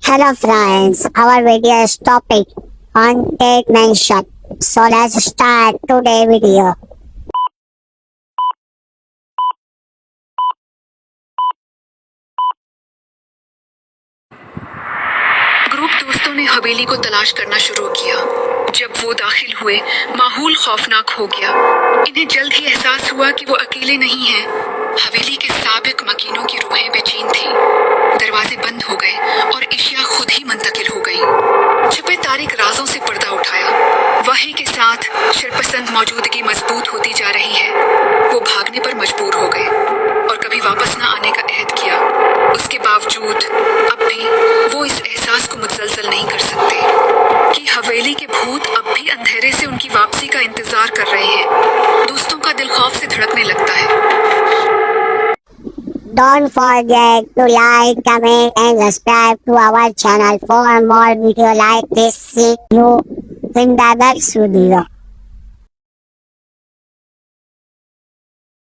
Hello friends, our video is topic haunted mansion. So let's start today video. Group दोस्तों ने हवेली को तलाश करना शुरू किया। जब वो दाखिल हुए, माहौल खौफनाक हो गया। इन्हें जल्द ही एहसास हुआ कि वो अकेले नहीं हैं। हवेली के साबिक मकीनों की रूहें बेचैन थीं। दरवाजे बंद हो गए और एशिया खुद ही मुंतकिल हो गई। छुपे तारीख राजों से पर्दा उठाया। वही के साथ शरपसंद मौजूदगी मजबूत होती जा रही है। वो भागने पर मजबूर हो गए और कभी वापस न आने का अहद किया। उसके बावजूद अब भी वो इस एहसास को मुतसलसल नहीं कर सकते कि हवेली के भूत अब भी अंधेरे से उनकी वापसी का इंतजार कर रहे हैं। दोस्तों का दिल खौफ से धड़कने लगता है। Don't forget to like, comment and subscribe to our channel for more video like this. See you in the next video.